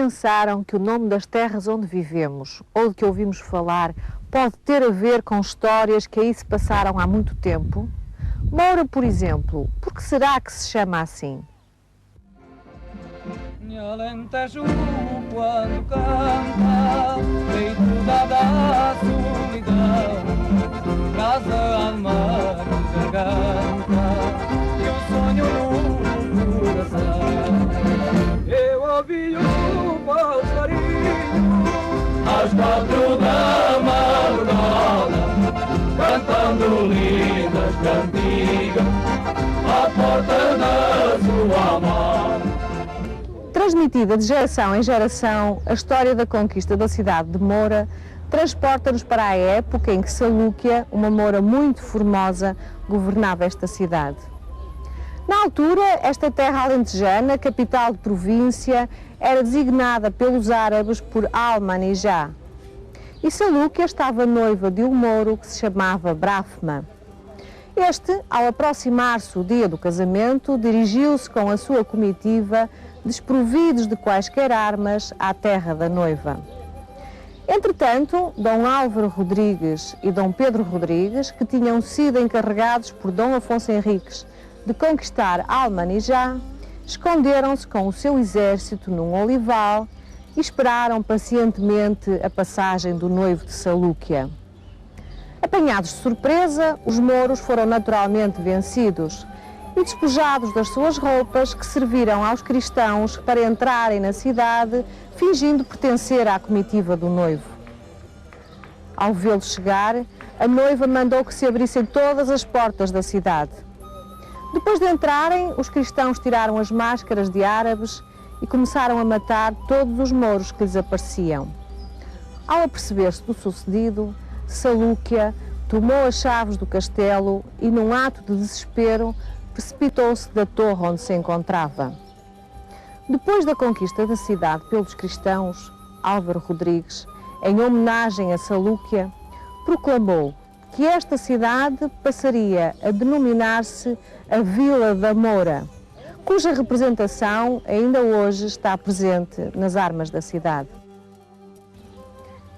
pensaram que o nome das terras onde vivemos, ou de que ouvimos falar, pode ter a ver com histórias que aí se passaram há muito tempo? Moura, por exemplo, por que será que se chama assim? Alentejo quando canta, peito da solidão, casa, alma e garganta, e um sonho no coração. Eu ouvi o passarinho às 4 da madrugada, cantando lindas cantigas à porta da sua amada. Transmitida de geração em geração, a história da conquista da cidade de Moura transporta-nos para a época em que Salúquia, uma moura muito formosa, governava esta cidade. Na altura, esta terra alentejana, capital de província, era designada pelos árabes por Al-Manijá. E Salúquia estava noiva de um mouro que se chamava Brahma. Este, ao aproximar-se o dia do casamento, dirigiu-se com a sua comitiva, desprovidos de quaisquer armas, à terra da noiva. Entretanto, Dom Álvaro Rodrigues e Dom Pedro Rodrigues, que tinham sido encarregados por Dom Afonso Henriques de conquistar Al-Manijá, esconderam-se com o seu exército num olival e esperaram pacientemente a passagem do noivo de Salúquia. Apanhados de surpresa, os mouros foram naturalmente vencidos e despojados das suas roupas, que serviram aos cristãos para entrarem na cidade, fingindo pertencer à comitiva do noivo. Ao vê-lo chegar, a noiva mandou que se abrissem todas as portas da cidade. Depois de entrarem, os cristãos tiraram as máscaras de árabes e começaram a matar todos os mouros que lhes apareciam. Ao aperceber-se do sucedido, Salúquia tomou as chaves do castelo e, num ato de desespero, precipitou-se da torre onde se encontrava. Depois da conquista da cidade pelos cristãos, Álvaro Rodrigues, em homenagem a Salúquia, proclamou que esta cidade passaria a denominar-se a Vila da Moura, cuja representação ainda hoje está presente nas armas da cidade.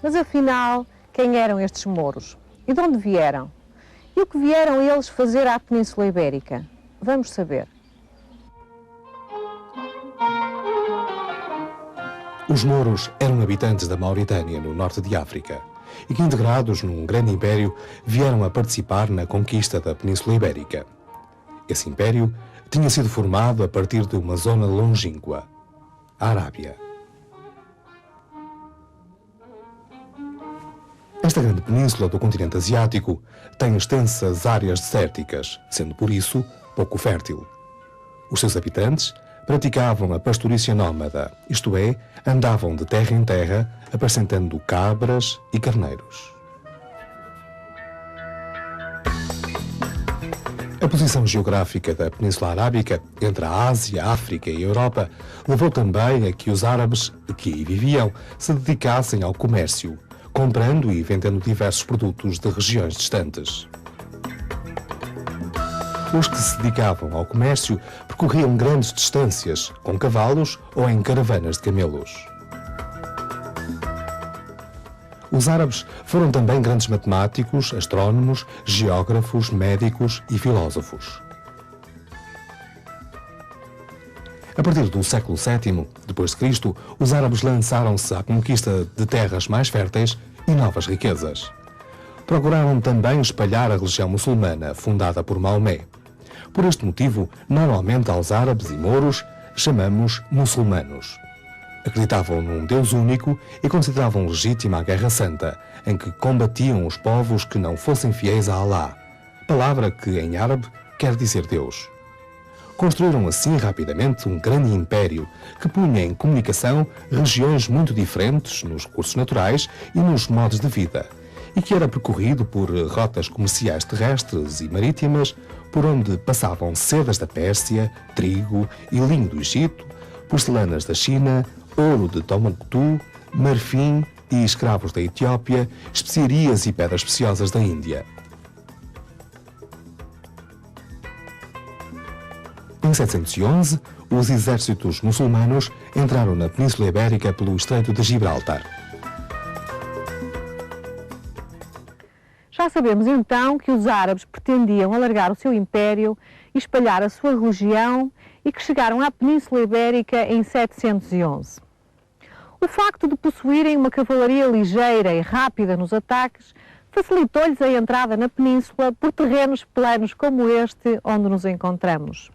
Mas afinal, quem eram estes mouros? E de onde vieram? E o que vieram eles fazer à Península Ibérica? Vamos saber. Os mouros eram habitantes da Mauritânia, no norte de África, e que, integrados num grande império, vieram a participar na conquista da Península Ibérica. Esse império tinha sido formado a partir de uma zona longínqua, a Arábia. Esta grande península do continente asiático tem extensas áreas desérticas, sendo por isso pouco fértil. Os seus habitantes praticavam a pastorícia nómada, isto é, andavam de terra em terra, apacentando cabras e carneiros. A posição geográfica da Península Arábica, entre a Ásia, a África e a Europa, levou também a que os árabes que aí viviam se dedicassem ao comércio, comprando e vendendo diversos produtos de regiões distantes. Os que se dedicavam ao comércio percorriam grandes distâncias, com cavalos ou em caravanas de camelos. Os árabes foram também grandes matemáticos, astrónomos, geógrafos, médicos e filósofos. A partir do século VII, depois de Cristo, os árabes lançaram-se à conquista de terras mais férteis e novas riquezas. Procuraram também espalhar a religião muçulmana, fundada por Maomé. Por este motivo, normalmente aos árabes e mouros chamamos muçulmanos. Acreditavam num Deus único e consideravam legítima a Guerra Santa, em que combatiam os povos que não fossem fiéis a Alá, palavra que em árabe quer dizer Deus. Construíram assim rapidamente um grande império que punha em comunicação regiões muito diferentes nos recursos naturais e nos modos de vida, e que era percorrido por rotas comerciais terrestres e marítimas, por onde passavam sedas da Pérsia, trigo e linho do Egito, porcelanas da China, ouro de Tombuctu, marfim e escravos da Etiópia, especiarias e pedras preciosas da Índia. Em 711, os exércitos muçulmanos entraram na Península Ibérica pelo Estreito de Gibraltar. Já sabemos então que os árabes pretendiam alargar o seu império e espalhar a sua religião e que chegaram à Península Ibérica em 711. O facto de possuírem uma cavalaria ligeira e rápida nos ataques facilitou-lhes a entrada na península por terrenos planos como este onde nos encontramos.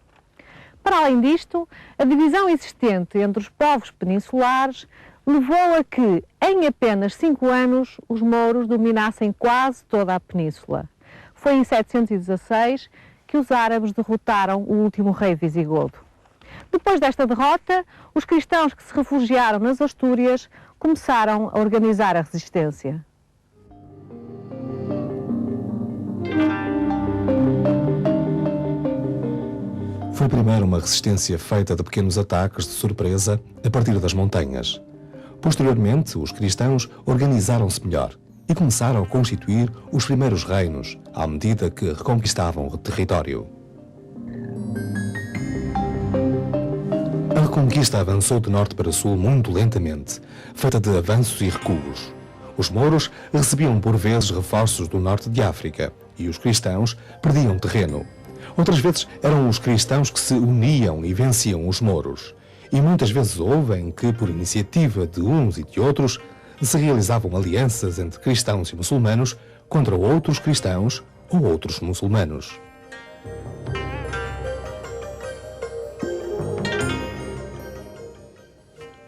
Para além disto, a divisão existente entre os povos peninsulares levou a que, em apenas 5 anos, os mouros dominassem quase toda a península. Foi em 716 que os árabes derrotaram o último rei visigodo. Depois desta derrota, os cristãos que se refugiaram nas Astúrias começaram a organizar a resistência. Foi primeiro uma resistência feita de pequenos ataques de surpresa a partir das montanhas. Posteriormente, os cristãos organizaram-se melhor e começaram a constituir os primeiros reinos, à medida que reconquistavam o território. A reconquista avançou de norte para sul muito lentamente, feita de avanços e recuos. Os mouros recebiam por vezes reforços do norte de África e os cristãos perdiam terreno. Outras vezes eram os cristãos que se uniam e venciam os mouros. E muitas vezes houve em que, por iniciativa de uns e de outros, se realizavam alianças entre cristãos e muçulmanos contra outros cristãos ou outros muçulmanos.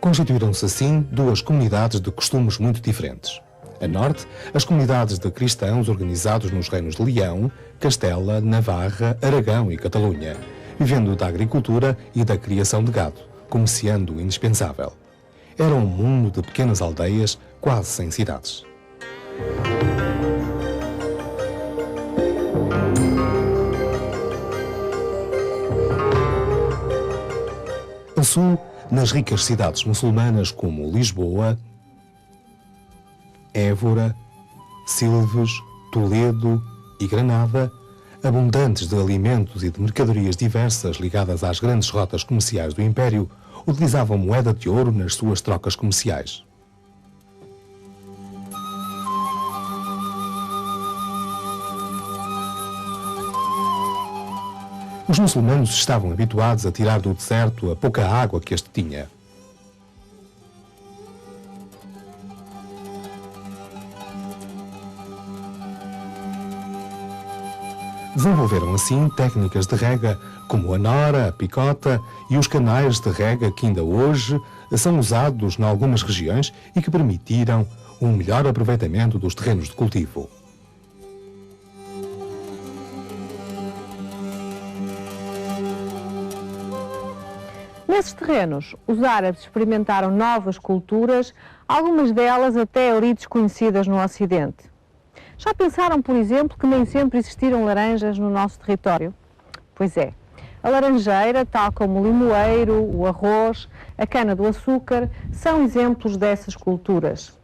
Constituíram-se assim duas comunidades de costumes muito diferentes. A norte, as comunidades de cristãos organizados nos reinos de Leão, Castela, Navarra, Aragão e Catalunha, vivendo da agricultura e da criação de gado, como sendo indispensável. Era um mundo de pequenas aldeias, quase sem cidades. A sul, nas ricas cidades muçulmanas como Lisboa, Évora, Silves, Toledo e Granada, abundantes de alimentos e de mercadorias diversas ligadas às grandes rotas comerciais do Império, utilizavam moeda de ouro nas suas trocas comerciais. Os muçulmanos estavam habituados a tirar do deserto a pouca água que este tinha. Desenvolveram assim técnicas de rega como a nora, a picota e os canais de rega que ainda hoje são usados em algumas regiões e que permitiram um melhor aproveitamento dos terrenos de cultivo. Nesses terrenos, os árabes experimentaram novas culturas, algumas delas até ali desconhecidas no Ocidente. Já pensaram, por exemplo, que nem sempre existiram laranjas no nosso território? Pois é. A laranjeira, tal como o limoeiro, o arroz, a cana-do-açúcar, são exemplos dessas culturas.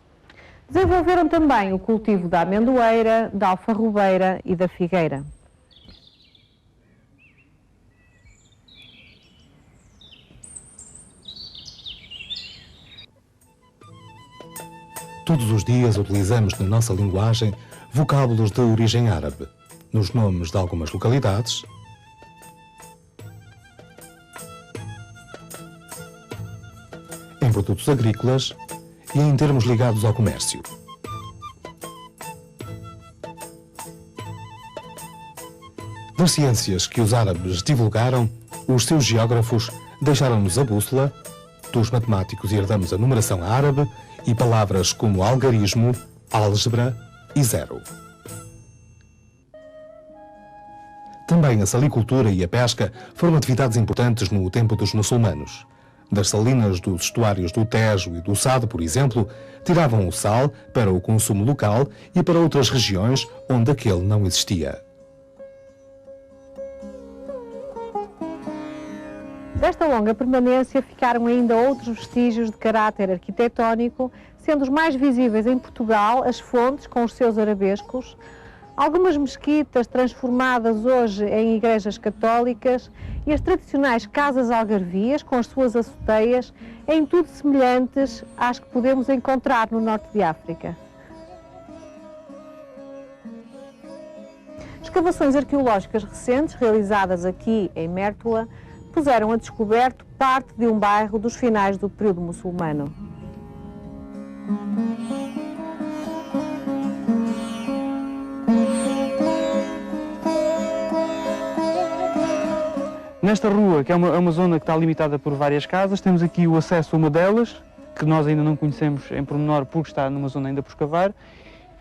Desenvolveram também o cultivo da amendoeira, da alfarrobeira e da figueira. Todos os dias utilizamos na nossa linguagem vocábulos de origem árabe, nos nomes de algumas localidades, em produtos agrícolas e em termos ligados ao comércio. Das ciências que os árabes divulgaram, os seus geógrafos deixaram-nos a bússola, dos matemáticos herdamos a numeração árabe e palavras como algarismo, álgebra e zero. Também a salicultura e a pesca foram atividades importantes no tempo dos muçulmanos. Das salinas dos estuários do Tejo e do Sado, por exemplo, tiravam o sal para o consumo local e para outras regiões onde aquele não existia. Desta longa permanência ficaram ainda outros vestígios de caráter arquitetónico, sendo os mais visíveis em Portugal as fontes com os seus arabescos, Algumas mesquitas transformadas hoje em igrejas católicas e as tradicionais casas algarvias com as suas açoteias, em tudo semelhantes às que podemos encontrar no norte de África. Escavações arqueológicas recentes, realizadas aqui em Mértola, puseram a descoberto parte de um bairro dos finais do período muçulmano. Nesta rua, que é uma zona que está limitada por várias casas, temos aqui o acesso a uma delas, que nós ainda não conhecemos em pormenor porque está numa zona ainda por escavar,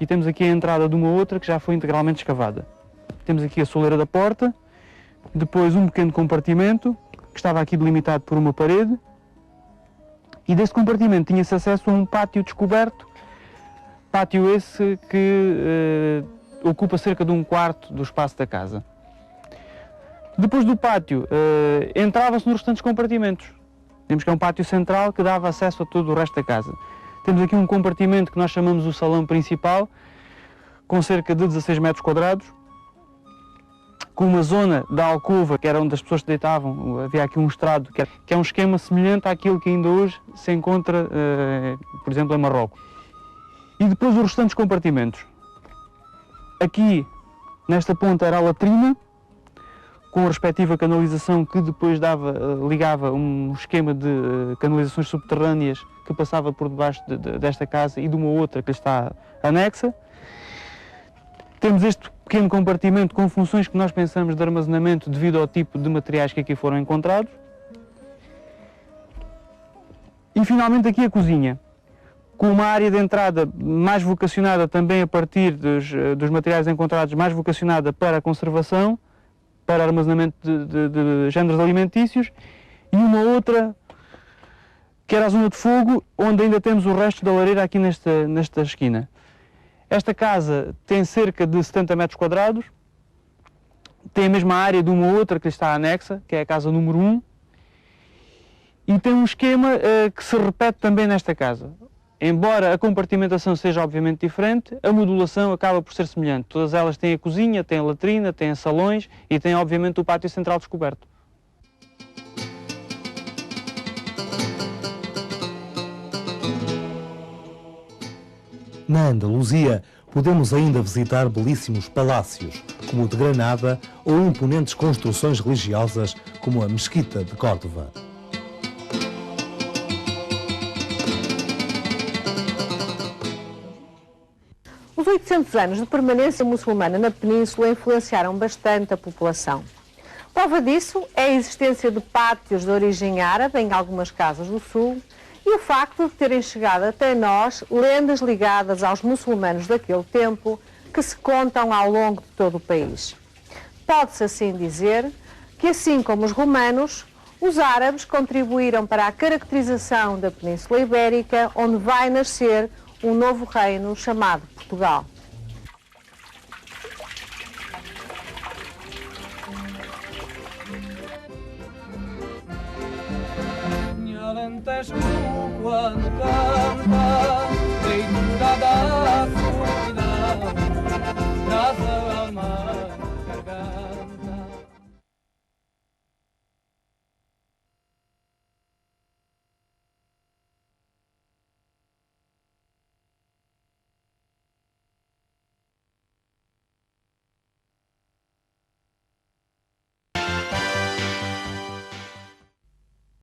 e temos aqui a entrada de uma outra que já foi integralmente escavada. Temos aqui a soleira da porta, depois um pequeno compartimento, que estava aqui delimitado por uma parede, e deste compartimento tinha-se acesso a um pátio descoberto, pátio esse que ocupa cerca de um quarto do espaço da casa. Depois do pátio, entrava-se nos restantes compartimentos. Temos que é um pátio central que dava acesso a todo o resto da casa. Temos aqui um compartimento que nós chamamos o salão principal, com cerca de 16 metros quadrados, com uma zona da alcova, que era onde as pessoas se deitavam. Havia aqui um estrado, que é um esquema semelhante àquilo que ainda hoje se encontra, por exemplo, em Marrocos. E depois os restantes compartimentos. Aqui, nesta ponta, era a latrina, com a respectiva canalização que depois ligava um esquema de canalizações subterrâneas que passava por debaixo desta casa e de uma outra que está anexa. Temos este pequeno compartimento com funções que nós pensamos de armazenamento devido ao tipo de materiais que aqui foram encontrados. E finalmente aqui a cozinha, com uma área de entrada mais vocacionada também a partir dos materiais encontrados, mais vocacionada para a conservação, para armazenamento de géneros alimentícios, e uma outra que era a zona de fogo, onde ainda temos o resto da lareira aqui nesta esquina. Esta casa tem cerca de 70 metros quadrados, tem a mesma área de uma outra que está anexa, que é a casa número 1, e tem um esquema que se repete também nesta casa. Embora a compartimentação seja obviamente diferente, a modulação acaba por ser semelhante. Todas elas têm a cozinha, têm a latrina, têm salões e têm obviamente o pátio central descoberto. Na Andaluzia, podemos ainda visitar belíssimos palácios, como o de Granada, ou imponentes construções religiosas, como a Mesquita de Córdoba. Os 800 anos de permanência muçulmana na península influenciaram bastante a população. Prova disso é a existência de pátios de origem árabe em algumas casas do sul e o facto de terem chegado até nós lendas ligadas aos muçulmanos daquele tempo que se contam ao longo de todo o país. Pode-se assim dizer que, assim como os romanos, os árabes contribuíram para a caracterização da Península Ibérica, onde vai nascer um novo reino chamado Portugal. Alentejo quando canta